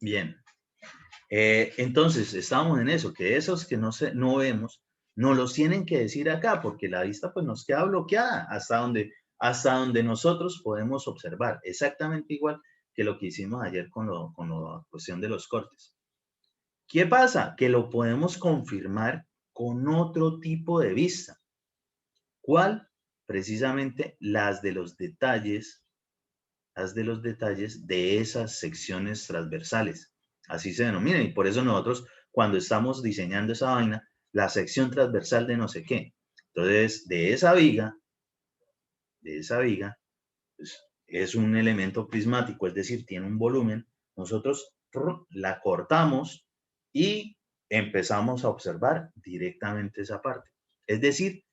Bien. Entonces, estábamos en eso, que esos que no vemos, nos los tienen que decir acá, porque la vista pues nos queda bloqueada hasta donde nosotros podemos observar, exactamente igual que lo que hicimos ayer con la cuestión de los cortes. ¿Qué pasa? Que lo podemos confirmar con otro tipo de vista. ¿Cuál? Precisamente las de los detalles de esas secciones transversales. Así se denomina. Y por eso nosotros, cuando estamos diseñando esa vaina, la sección transversal de no sé qué. Entonces, de esa viga, pues, es un elemento prismático, es decir, tiene un volumen. Nosotros la cortamos y empezamos a observar directamente esa parte. Es decir,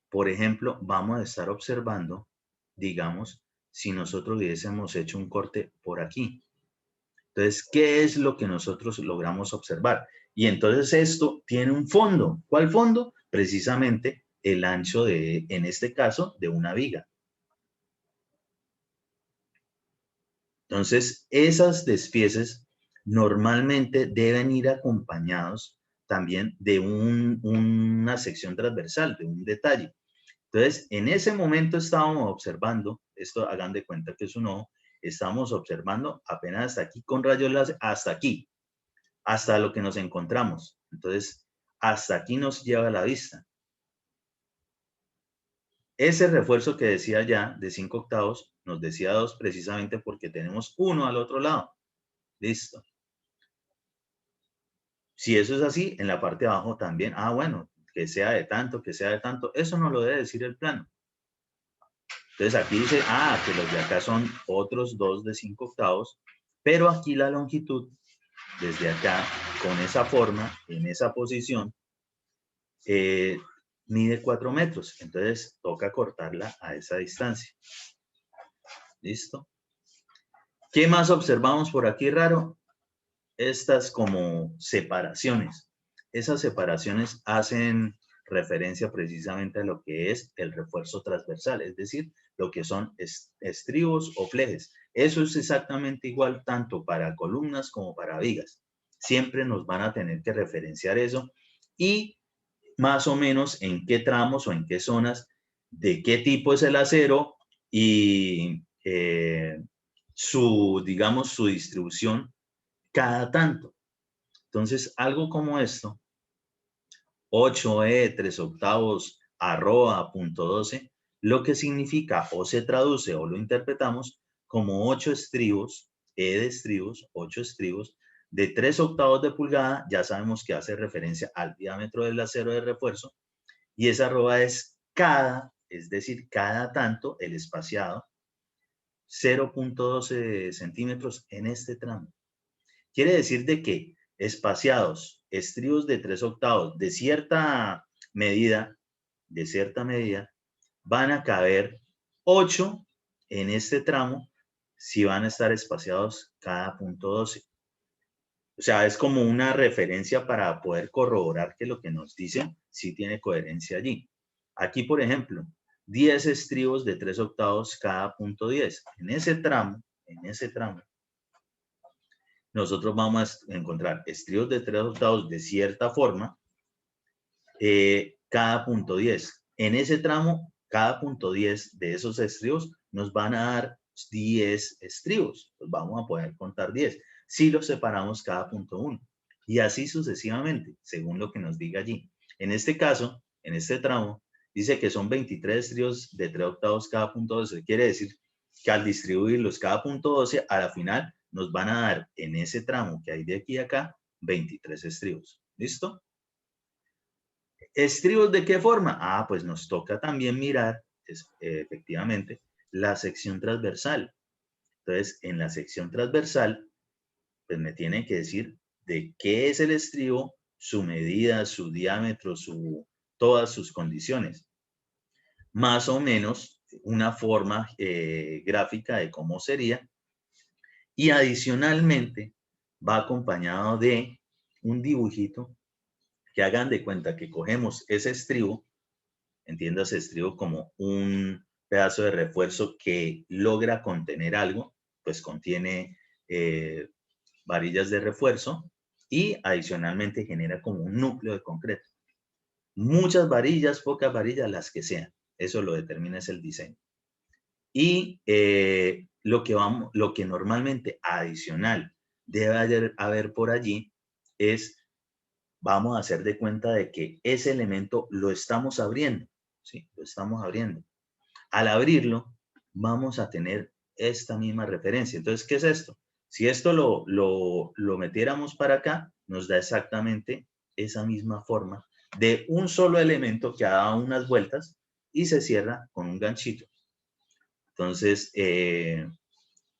por ejemplo, vamos a estar observando, digamos, si nosotros hubiésemos hecho un corte por aquí. Entonces, ¿qué es lo que nosotros logramos observar? Y entonces esto tiene un fondo. ¿Cuál fondo? Precisamente el ancho de, en este caso, de una viga. Entonces, esas despieces normalmente deben ir acompañados también de una sección transversal, de un detalle. Entonces, en ese momento estábamos observando, esto hagan de cuenta que es un ojo, estábamos observando apenas hasta aquí con rayos láser, hasta aquí, hasta lo que nos encontramos. Entonces, hasta aquí nos lleva la vista. Ese refuerzo que decía ya de 5 octavos, nos decía 2 precisamente porque tenemos 1 al otro lado. Listo. Si eso es así, en la parte de abajo también, bueno, que sea de tanto, que sea de tanto, eso no lo debe decir el plano. Entonces aquí dice, que los de acá son otros 2 de 5 octavos, pero aquí la longitud, desde acá, con esa forma, en esa posición, mide 4 metros. Entonces toca cortarla a esa distancia. ¿Listo? ¿Qué más observamos por aquí raro? Estas como separaciones. Esas separaciones hacen referencia precisamente a lo que es el refuerzo transversal, es decir, lo que son estribos o flejes. Eso es exactamente igual tanto para columnas como para vigas. Siempre nos van a tener que referenciar eso y más o menos en qué tramos o en qué zonas, de qué tipo es el acero y digamos, su distribución cada tanto. Entonces, algo como esto, 8E, 3 octavos, arroba, punto 12, lo que significa o se traduce o lo interpretamos como 8 estribos, E de estribos, 8 estribos, de 3 octavos de pulgada, ya sabemos que hace referencia al diámetro del acero de refuerzo, y esa arroba es cada, es decir, cada tanto, el espaciado, 0.12 centímetros en este tramo. Quiere decir de que espaciados, estribos de 3 octavos de cierta medida, van a caber 8 en este tramo si van a estar espaciados cada punto 12. O sea, es como una referencia para poder corroborar que lo que nos dicen sí tiene coherencia allí. Aquí, por ejemplo, 10 estribos de 3 octavos cada punto 10. En ese tramo, nosotros vamos a encontrar estribos de 3 octavos de cierta forma cada punto 10. En ese tramo, cada punto 10 de esos estribos nos van a dar 10 estribos. Pues vamos a poder contar 10 si los separamos cada punto 1. Y así sucesivamente, según lo que nos diga allí. En este caso, en este tramo, dice que son 23 estribos de 3 octavos cada punto 12. Quiere decir que al distribuirlos cada punto 12, a la final nos van a dar en ese tramo que hay de aquí a acá 23 estribos. ¿Listo? ¿Estribos de qué forma? Pues nos toca también mirar, efectivamente, la sección transversal. Entonces, en la sección transversal, pues me tiene que decir de qué es el estribo, su medida, su diámetro, todas sus condiciones. Más o menos una forma gráfica de cómo sería. Y adicionalmente va acompañado de un dibujito que hagan de cuenta que cogemos ese estribo, entiéndase estribo como un pedazo de refuerzo que logra contener algo, pues contiene varillas de refuerzo y adicionalmente genera como un núcleo de concreto. Muchas varillas, pocas varillas, las que sean. Eso lo determina es el diseño. Y lo que normalmente adicional debe haber por allí es, vamos a hacer de cuenta de que ese elemento lo estamos abriendo, ¿sí? Lo estamos abriendo. Al abrirlo, vamos a tener esta misma referencia. Entonces, ¿qué es esto? Si esto lo metiéramos para acá, nos da exactamente esa misma forma de un solo elemento que ha dado unas vueltas y se cierra con un ganchito. Entonces,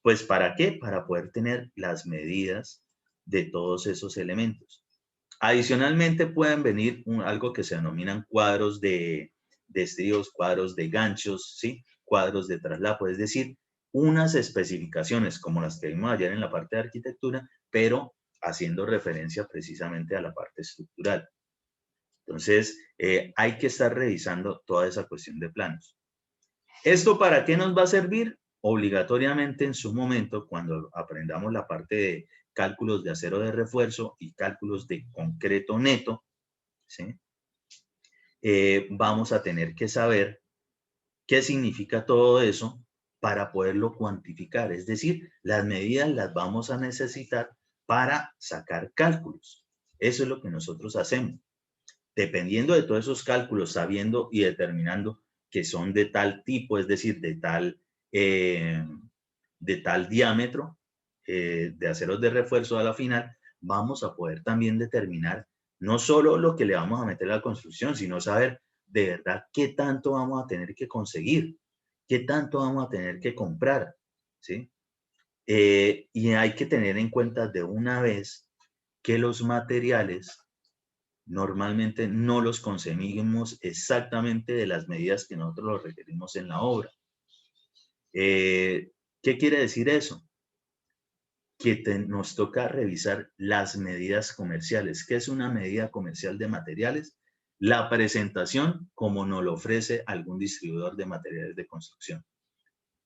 pues ¿para qué? Para poder tener las medidas de todos esos elementos. Adicionalmente pueden venir algo que se denominan cuadros de estribos, cuadros de ganchos, ¿sí? Cuadros de traslapo, es decir, unas especificaciones como las que vimos ayer en la parte de arquitectura, pero haciendo referencia precisamente a la parte estructural. Entonces, hay que estar revisando toda esa cuestión de planos. ¿Esto para qué nos va a servir? Obligatoriamente en su momento, cuando aprendamos la parte de cálculos de acero de refuerzo y cálculos de concreto neto, ¿sí? Vamos a tener que saber qué significa todo eso para poderlo cuantificar. Es decir, las medidas las vamos a necesitar para sacar cálculos. Eso es lo que nosotros hacemos. Dependiendo de todos esos cálculos, sabiendo y determinando que son de tal tipo, es decir, de tal diámetro de aceros de refuerzo a la final, vamos a poder también determinar no solo lo que le vamos a meter a la construcción, sino saber de verdad qué tanto vamos a tener que conseguir, qué tanto vamos a tener que comprar, ¿sí? Y hay que tener en cuenta de una vez que los materiales normalmente no los conseguimos exactamente de las medidas que nosotros los requerimos en la obra. ¿Qué quiere decir eso? Que nos toca revisar las medidas comerciales. ¿Qué es una medida comercial de materiales? La presentación como nos lo ofrece algún distribuidor de materiales de construcción.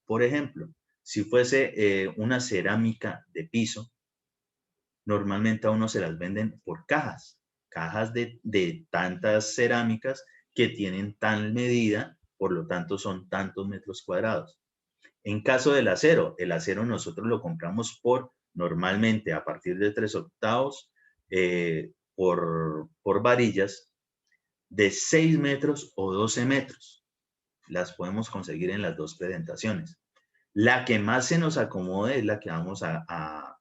Por ejemplo, si fuese una cerámica de piso, normalmente a uno se las venden por cajas, cajas de tantas cerámicas que tienen tal medida, por lo tanto son tantos metros cuadrados. En caso del acero, el acero nosotros lo compramos normalmente a partir de 3/8 por varillas de 6 metros o 12 metros. Las podemos conseguir en las dos presentaciones. La que más se nos acomode es la que vamos a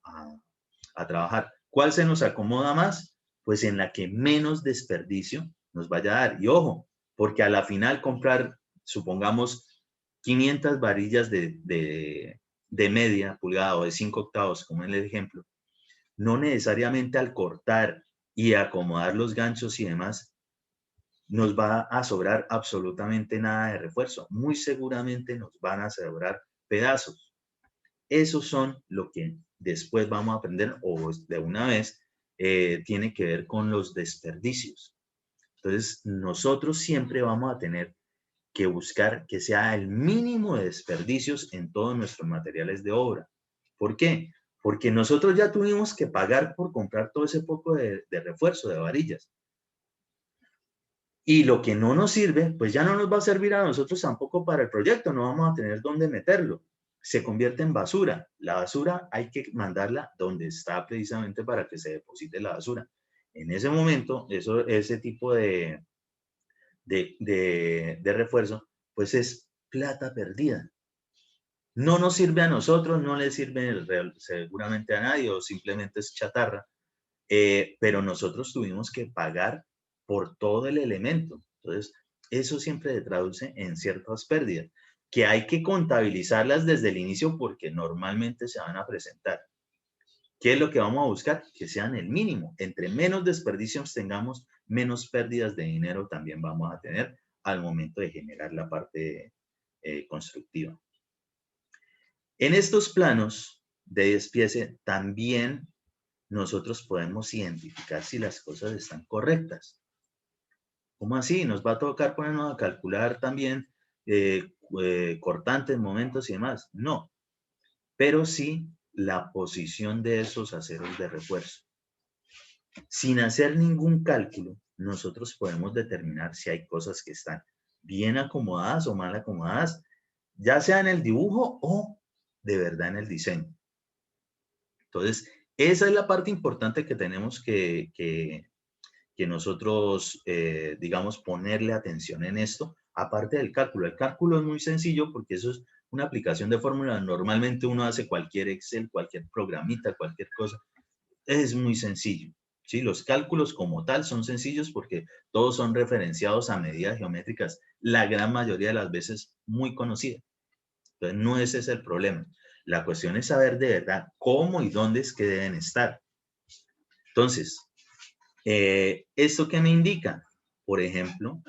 trabajar. ¿Cuál se nos acomoda más? Pues en la que menos desperdicio nos vaya a dar. Y ojo, porque a la final comprar, supongamos, 500 varillas de media pulgada o de 5/8, como en el ejemplo, no necesariamente al cortar y acomodar los ganchos y demás, nos va a sobrar absolutamente nada de refuerzo. Muy seguramente nos van a sobrar pedazos. Esos son lo que después vamos a aprender o de una vez tiene que ver con los desperdicios. Entonces, nosotros siempre vamos a tener que buscar que sea el mínimo de desperdicios en todos nuestros materiales de obra. ¿Por qué? Porque nosotros ya tuvimos que pagar por comprar todo ese poco de refuerzo, de varillas. Y lo que no nos sirve, pues ya no nos va a servir a nosotros tampoco para el proyecto, no vamos a tener dónde meterlo. Se convierte en basura. La basura hay que mandarla donde está precisamente para que se deposite la basura. En ese momento, ese tipo de refuerzo, pues es plata perdida. No nos sirve a nosotros, no le sirve seguramente a nadie o simplemente es chatarra, pero nosotros tuvimos que pagar por todo el elemento. Entonces, eso siempre se traduce en ciertas pérdidas, que hay que contabilizarlas desde el inicio porque normalmente se van a presentar. ¿Qué es lo que vamos a buscar? Que sean el mínimo. Entre menos desperdicios tengamos, menos pérdidas de dinero también vamos a tener al momento de generar la parte constructiva. En estos planos de despiece también nosotros podemos identificar si las cosas están correctas. ¿Cómo así? Nos va a tocar ponernos a calcular también cortantes, momentos y demás. No, pero sí la posición de esos aceros de refuerzo. Sin hacer ningún cálculo, nosotros podemos determinar si hay cosas que están bien acomodadas o mal acomodadas, ya sea en el dibujo o de verdad en el diseño. Entonces, esa es la parte importante que tenemos que nosotros, digamos, ponerle atención en esto, aparte del cálculo. El cálculo es muy sencillo porque eso es una aplicación de fórmula. Normalmente uno hace cualquier Excel, cualquier programita, cualquier cosa. Es muy sencillo. ¿Sí? Los cálculos como tal son sencillos porque todos son referenciados a medidas geométricas, la gran mayoría de las veces muy conocidas. Entonces, no ese es el problema. La cuestión es saber de verdad cómo y dónde es que deben estar. Entonces, ¿esto qué me indica? Por ejemplo,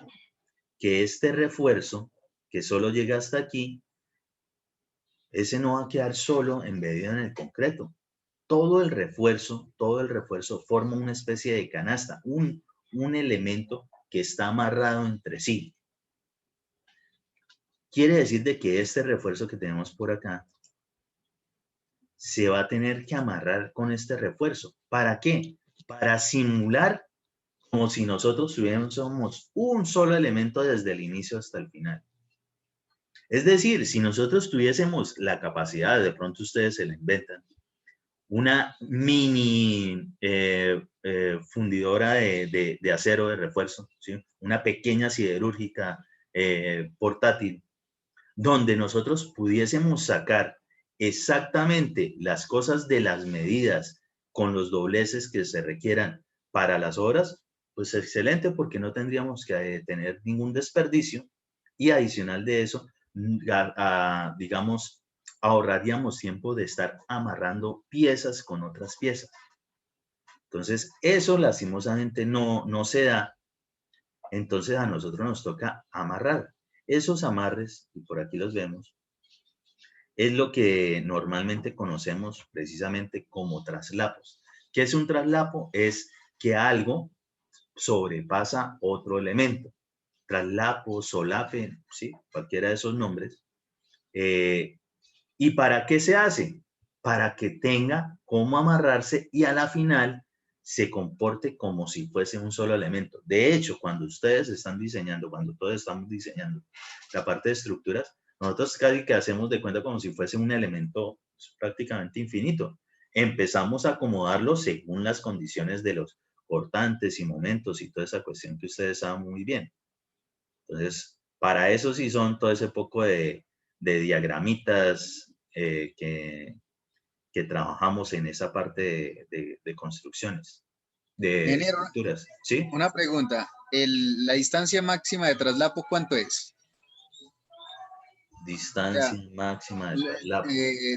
que este refuerzo que solo llega hasta aquí, ese no va a quedar solo embedido en el concreto. Todo el refuerzo forma una especie de canasta, un elemento que está amarrado entre sí. Quiere decir de que este refuerzo que tenemos por acá se va a tener que amarrar con este refuerzo. ¿Para qué? Para simular como si nosotros tuviésemos un solo elemento desde el inicio hasta el final. Es decir, si nosotros tuviésemos la capacidad, de pronto ustedes se la inventan, una mini fundidora de acero de refuerzo, ¿sí? Una pequeña siderúrgica portátil, donde nosotros pudiésemos sacar exactamente las cosas de las medidas con los dobleces que se requieran para las obras, pues excelente, porque no tendríamos que tener ningún desperdicio y adicional de eso, digamos, ahorraríamos tiempo de estar amarrando piezas con otras piezas. Entonces, eso lastimosamente no se da. Entonces, a nosotros nos toca amarrar. Esos amarres, y por aquí los vemos, es lo que normalmente conocemos precisamente como traslapos. ¿Qué es un traslapo? Es que algo sobrepasa otro elemento. Traslapo, solape, ¿sí? Cualquiera de esos nombres. ¿Y para qué se hace? Para que tenga cómo amarrarse y a la final se comporte como si fuese un solo elemento. De hecho, cuando ustedes están diseñando, cuando todos estamos diseñando la parte de estructuras, nosotros casi que hacemos de cuenta como si fuese un elemento prácticamente infinito. Empezamos a acomodarlo según las condiciones de los cortantes y momentos y toda esa cuestión que ustedes saben muy bien. Entonces, para eso sí son todo ese poco de diagramitas que trabajamos en esa parte de construcciones, de Ingeniero, estructuras, ¿sí? una pregunta. ¿La distancia máxima de traslapo cuánto es? O sea, Distancia máxima de traslapo.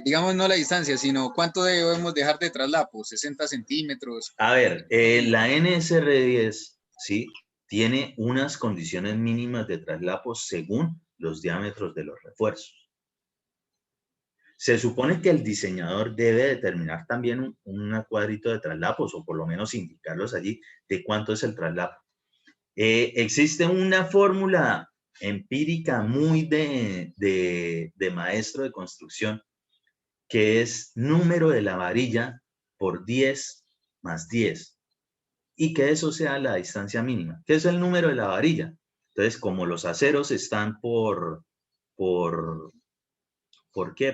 digamos no la distancia, sino cuánto debemos dejar de traslapo, 60 centímetros. A ver, la NSR10, ¿sí? Tiene unas condiciones mínimas de traslapo según los diámetros de los refuerzos. Se supone que el diseñador debe determinar también un cuadrito de traslapos o por lo menos indicarlos allí de cuánto es el traslapo. Existe una fórmula empírica muy de maestro de construcción que es número de la varilla por 10 más 10 y que eso sea la distancia mínima. ¿Qué es el número de la varilla? Entonces, como los aceros están ¿por qué?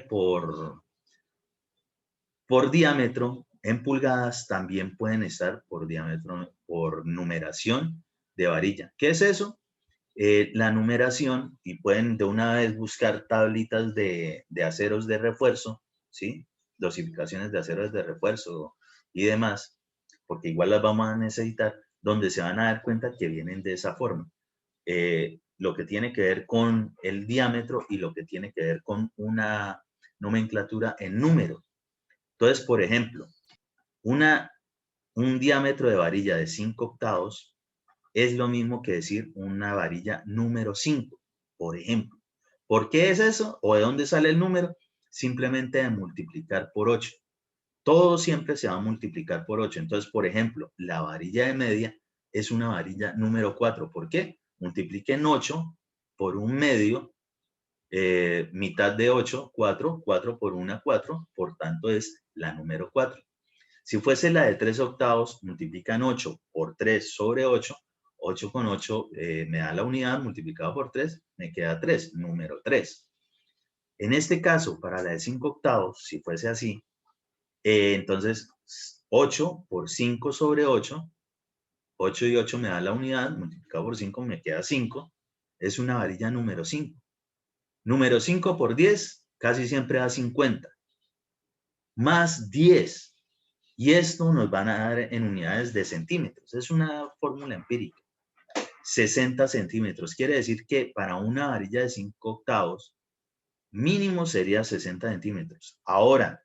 Por diámetro, en pulgadas también pueden estar por diámetro, por numeración de varilla. ¿Qué es eso? La numeración, y pueden de una vez buscar tablitas de aceros de refuerzo, ¿sí? Dosificaciones de aceros de refuerzo y demás, porque igual las vamos a necesitar, donde se van a dar cuenta que vienen de esa forma. Lo que tiene que ver con el diámetro y lo que tiene que ver con una nomenclatura en número. Entonces, por ejemplo, un diámetro de varilla de 5 octavos es lo mismo que decir una varilla número 5, por ejemplo. ¿Por qué es eso? ¿O de dónde sale el número? Simplemente de multiplicar por 8. Todo siempre se va a multiplicar por 8. Entonces, por ejemplo, la varilla de media es una varilla número 4. ¿Por qué? Multipliquen 8 por un medio mitad de 8, 4, 4 por 1, 4, por tanto es la número 4. Si fuese la de 3 octavos, multiplican 8 por 3 sobre 8, 8 con 8 me da la unidad, multiplicado por 3, me queda 3, número 3. En este caso, para la de 5 octavos, si fuese así, entonces 8 por 5 sobre 8, 8 y 8 me da la unidad, multiplicado por 5 me queda 5, es una varilla número 5. Número 5 por 10 casi siempre da 50, más 10. Y esto nos van a dar en unidades de centímetros. Es una fórmula empírica. 60 centímetros. Quiere decir que para una varilla de 5 octavos, mínimo sería 60 centímetros. Ahora,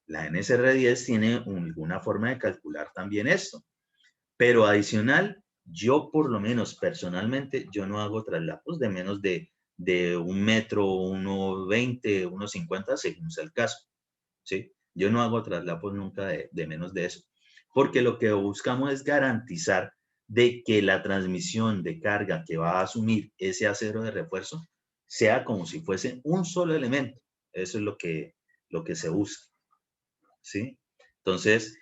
la NSR10 tiene alguna forma de calcular también esto. Pero adicional, yo por lo menos personalmente, yo no hago traslapos de menos de 1 metro, 1,20, 1,50, según sea el caso. ¿Sí? Yo no hago traslapos nunca de menos de eso, porque lo que buscamos es garantizar de que la transmisión de carga que va a asumir ese acero de refuerzo sea como si fuese un solo elemento. Eso es lo que se busca, ¿sí? Entonces,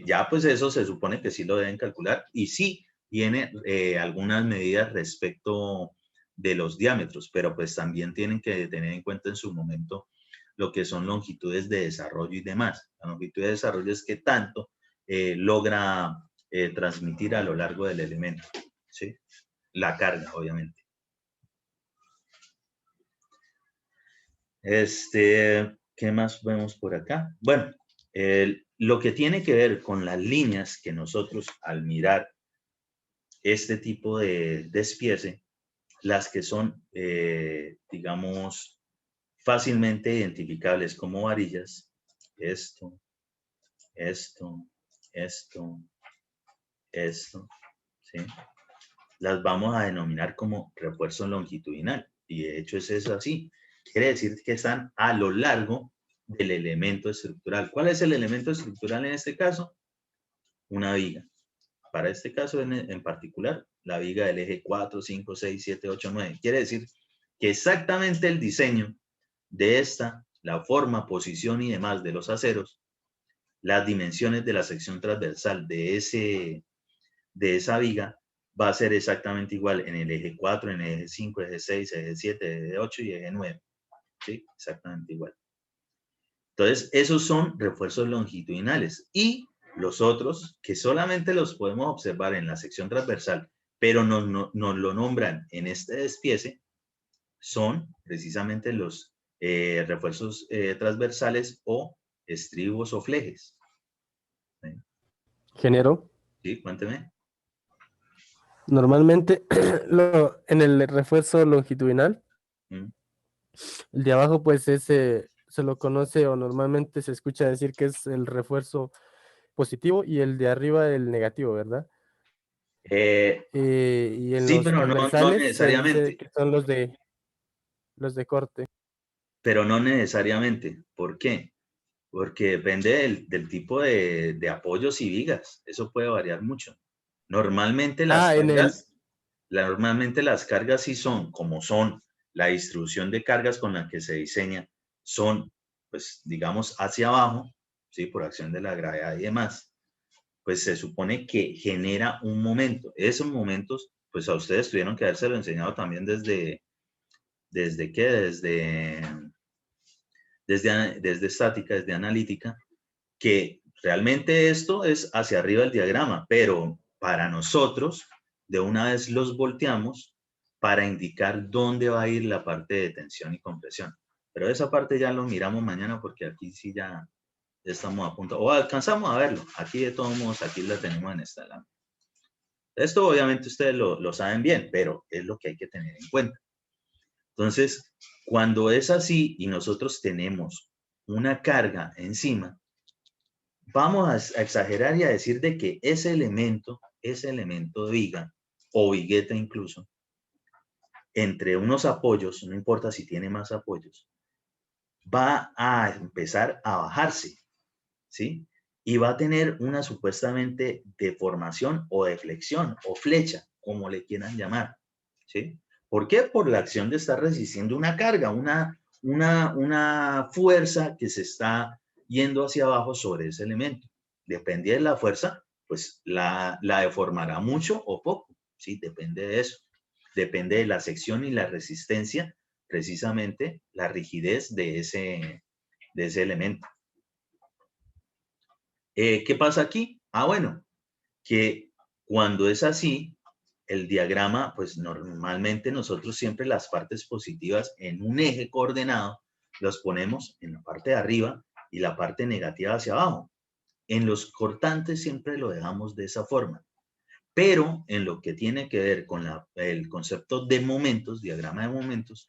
ya pues eso se supone que sí lo deben calcular y sí tiene algunas medidas respecto de los diámetros, pero pues también tienen que tener en cuenta en su momento lo que son longitudes de desarrollo y demás. La longitud de desarrollo es que tanto logra transmitir a lo largo del elemento, ¿sí? La carga, obviamente. ¿Qué más vemos por acá? Bueno, lo que tiene que ver con las líneas que nosotros al mirar este tipo de despiece, las que son, digamos, fácilmente identificables como varillas, esto, esto, ¿sí? Las vamos a denominar como refuerzo longitudinal. Y de hecho es eso así. Quiere decir que están a lo largo del elemento estructural. ¿Cuál es el elemento estructural en este caso? Una viga. Para este caso en particular, la viga del eje 4, 5, 6, 7, 8, 9. Quiere decir que exactamente el diseño de esta, la forma, posición y demás de los aceros, las dimensiones de la sección transversal de esa viga va a ser exactamente igual en el eje 4, en el eje 5, eje 6, eje 7, eje 8 y eje 9. ¿Sí? Exactamente igual. Entonces, esos son refuerzos longitudinales. Y los otros, que solamente los podemos observar en la sección transversal, pero nos lo nombran en este despiece, son precisamente los refuerzos transversales o estribos o flejes. ¿Sí? Ingeniero, Sí, cuénteme. normalmente en el refuerzo longitudinal, Mm. el de abajo pues se lo conoce o normalmente se escucha decir que es el refuerzo positivo y el de arriba el negativo, ¿verdad? Y en Sí, los pero no transversales se dice necesariamente. que son los de corte. Pero no necesariamente. ¿Por qué? Porque depende del tipo de apoyos y vigas. Eso puede variar mucho. Normalmente las Ah, cargas sí son como son. La distribución de cargas con la que se diseña son, pues, digamos, hacia abajo, ¿sí? Por acción de la gravedad y demás. Pues se supone que genera un momento. Esos momentos, pues a ustedes tuvieron que habérselo enseñado también ¿desde qué? Desde estática, desde analítica, que realmente esto es hacia arriba el diagrama, pero para nosotros, de una vez los volteamos para indicar dónde va a ir la parte de tensión y compresión. Pero esa parte ya lo miramos mañana porque aquí sí ya estamos a punto, o alcanzamos a verlo. Aquí de todos modos, aquí la tenemos en esta lámina. Esto obviamente ustedes lo saben bien, pero es lo que hay que tener en cuenta. Entonces, cuando es así y nosotros tenemos una carga encima, vamos a exagerar y a decir de que ese elemento de viga o vigueta incluso, entre unos apoyos, no importa si tiene más apoyos, va a empezar a bajarse, ¿sí? Y va a tener una supuestamente deformación o deflexión o flecha, como le quieran llamar, ¿sí? ¿Por qué? Por la acción de estar resistiendo una carga, una fuerza que se está yendo hacia abajo sobre ese elemento. Depende de la fuerza, pues la deformará mucho o poco, ¿sí? Depende de eso. Depende de la sección y la resistencia, precisamente la rigidez de ese elemento. ¿Qué pasa aquí? Ah, bueno, que cuando es así, el diagrama, pues normalmente nosotros siempre las partes positivas en un eje coordenado los ponemos en la parte de arriba y la parte negativa hacia abajo. En los cortantes siempre lo dejamos de esa forma. Pero en lo que tiene que ver con el concepto de momentos, diagrama de momentos,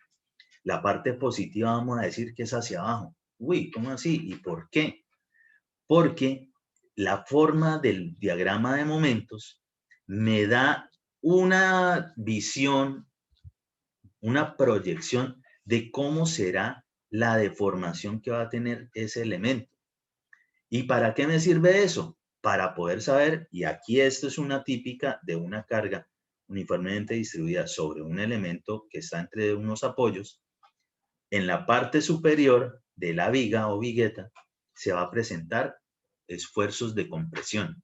la parte positiva vamos a decir que es hacia abajo. Uy, ¿cómo así? ¿Y por qué? Porque la forma del diagrama de momentos me da una visión, una proyección de cómo será la deformación que va a tener ese elemento. ¿Y para qué me sirve eso? Para poder saber, y aquí esto es una típica de una carga uniformemente distribuida sobre un elemento que está entre unos apoyos, en la parte superior de la viga o vigueta se va a presentar esfuerzos de compresión,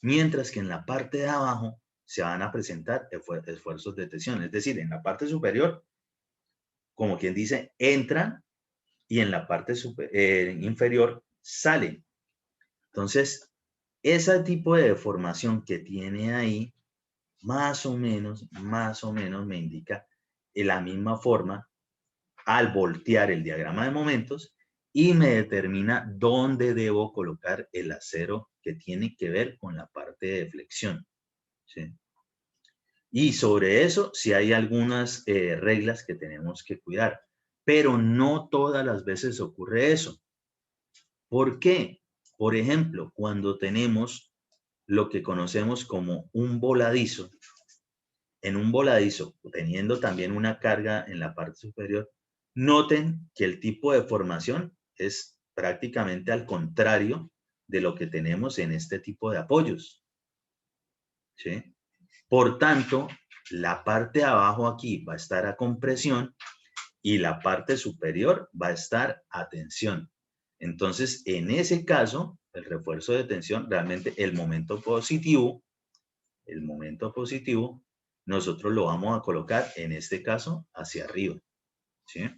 mientras que en la parte de abajo se van a presentar esfuerzos de tensión. Es decir, en la parte superior, como quien dice, entran y en la parte inferior salen. Entonces, ese tipo de deformación que tiene ahí, más o menos me indica en la misma forma al voltear el diagrama de momentos y me determina dónde debo colocar el acero que tiene que ver con la parte de flexión, ¿sí? Y sobre eso sí hay algunas reglas que tenemos que cuidar, pero no todas las veces ocurre eso. ¿Por qué? Por ejemplo, cuando tenemos lo que conocemos como un voladizo, en un voladizo, teniendo también una carga en la parte superior, noten que el tipo de formación es prácticamente al contrario de lo que tenemos en este tipo de apoyos, ¿sí? Por tanto, la parte de abajo aquí va a estar a compresión y la parte superior va a estar a tensión. Entonces, en ese caso, el refuerzo de tensión, realmente el momento positivo, nosotros lo vamos a colocar, en este caso, hacia arriba, ¿sí?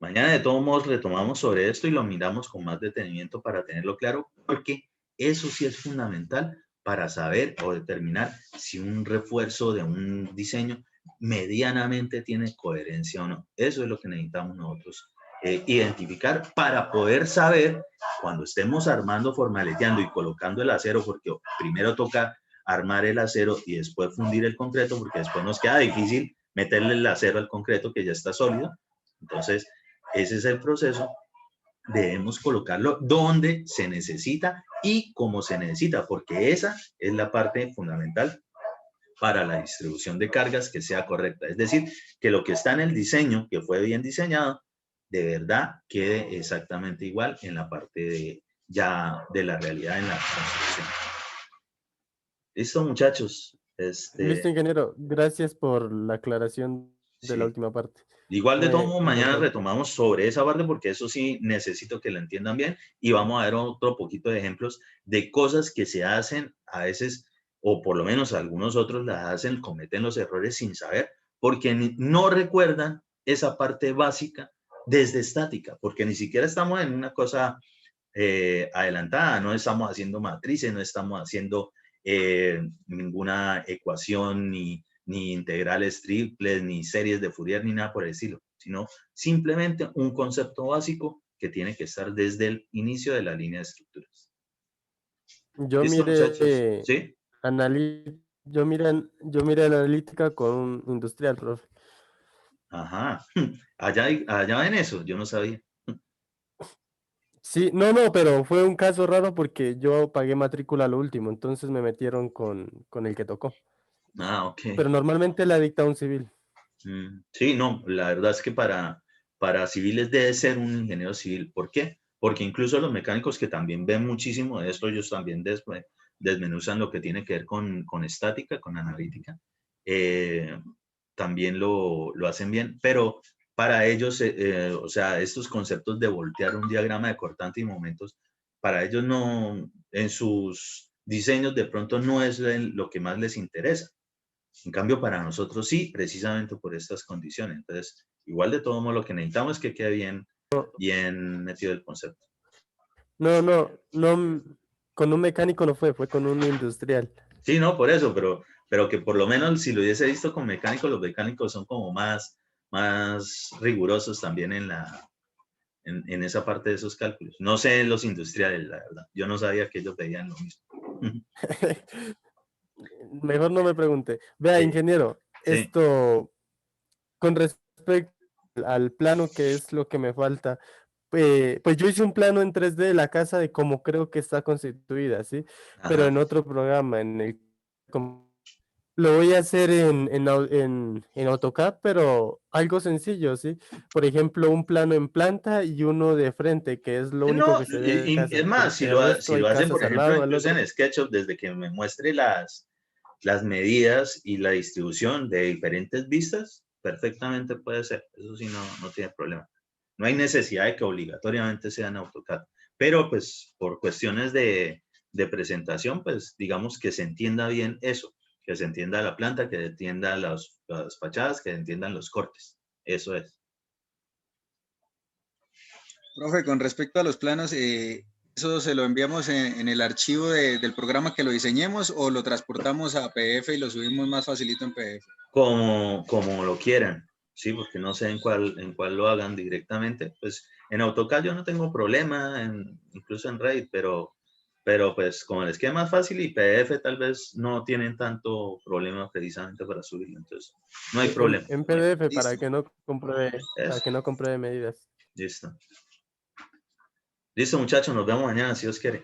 Mañana, de todos modos, retomamos sobre esto y lo miramos con más detenimiento para tenerlo claro, porque eso sí es fundamental para saber o determinar si un refuerzo de un diseño medianamente tiene coherencia o no. Eso es lo que necesitamos nosotros identificar para poder saber cuando estemos armando, formaleteando y colocando el acero, porque primero toca armar el acero y después fundir el concreto, porque después nos queda difícil meterle el acero al concreto que ya está sólido. Entonces, ese es el proceso. Debemos colocarlo donde se necesita y como se necesita, porque esa es la parte fundamental para la distribución de cargas que sea correcta. Es decir, que lo que está en el diseño, que fue bien diseñado, de verdad quede exactamente igual en la parte ya de la realidad en la construcción. ¿Listo, muchachos? Listo, ingeniero. Gracias por la aclaración de la Sí. última parte. Igual de todo, mañana Mejor. retomamos sobre esa parte porque eso sí necesito que la entiendan bien y vamos a ver otro poquito de ejemplos de cosas que se hacen a veces, o por lo menos algunos otros las hacen, cometen los errores sin saber porque no recuerdan esa parte básica desde estática, porque ni siquiera estamos en una cosa adelantada, no estamos haciendo matrices, no estamos haciendo ninguna ecuación ni integrales triples, ni series de Fourier, ni nada por el estilo, sino simplemente un concepto básico que tiene que estar desde el inicio de la línea de estructuras. Yo ¿Listo, muchachos? miré ¿Sí? yo miré analítica con un industrial, profe. Ajá. Allá en eso, yo no sabía. Sí, no, pero fue un caso raro porque yo pagué matrícula a lo último, entonces me metieron con el que tocó. Ah, ok. Pero normalmente la dicta un civil. Sí, no, la verdad es que para civiles debe ser un ingeniero civil. ¿Por qué? Porque incluso los mecánicos que también ven muchísimo de esto, ellos también desmenuzan lo que tiene que ver con estática, con analítica, también lo hacen bien, pero para ellos, o sea, estos conceptos de voltear un diagrama de cortante y momentos, para ellos no, en sus diseños de pronto no es lo que más les interesa. En cambio, para nosotros sí, precisamente por estas condiciones. Entonces, igual de todo modo, lo que necesitamos es que quede bien metido el concepto. No, con un mecánico no fue con un industrial. Sí, no, por eso, pero que por lo menos si lo hubiese visto con mecánicos, los mecánicos son como más rigurosos también en esa parte de esos cálculos. No sé los industriales, la verdad. Yo no sabía que ellos veían lo mismo. Mejor no me pregunte. Vea, Sí, ingeniero, sí, esto con respecto al plano, que es lo que me falta. Pues yo hice un plano en 3D de la casa de cómo creo que está constituida, ¿sí? Pero ajá. en otro programa, lo voy a hacer en AutoCAD, pero algo sencillo, ¿sí? Por ejemplo, un plano en planta y uno de frente, que es lo único No, que se ve de es casa, más, porque el resto si hay lo hacen, casas por al ejemplo, lado, al incluso otro. en SketchUp, desde que me muestre las medidas y la distribución de diferentes vistas, perfectamente puede ser. Eso sí, no tiene problema. No hay necesidad de que obligatoriamente sea en AutoCAD. Pero, pues, por cuestiones de presentación, pues, digamos que se entienda bien eso, que se entienda la planta, que se entienda las fachadas, que se entiendan los cortes. Eso es. Profe, con respecto a los planos, ¿eso se lo enviamos en el archivo del programa que lo diseñemos o lo transportamos a PDF y lo subimos más facilito en PDF? Como lo quieran, ¿sí? Porque no sé en cuál lo hagan directamente. Pues en AutoCAD yo no tengo problema, incluso en Revit, pero pues como les queda más fácil y PDF tal vez no tienen tanto problema precisamente para subirlo. Entonces, no hay problema. En PDF Listo. para Eso, que no compruebe medidas. listo. Listo, muchachos, nos vemos mañana si Dios quiere.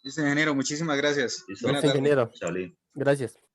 Listo, ingeniero, muchísimas gracias. Listo. Buena Listo, tarde. ingeniero. Chao, Lin. Gracias.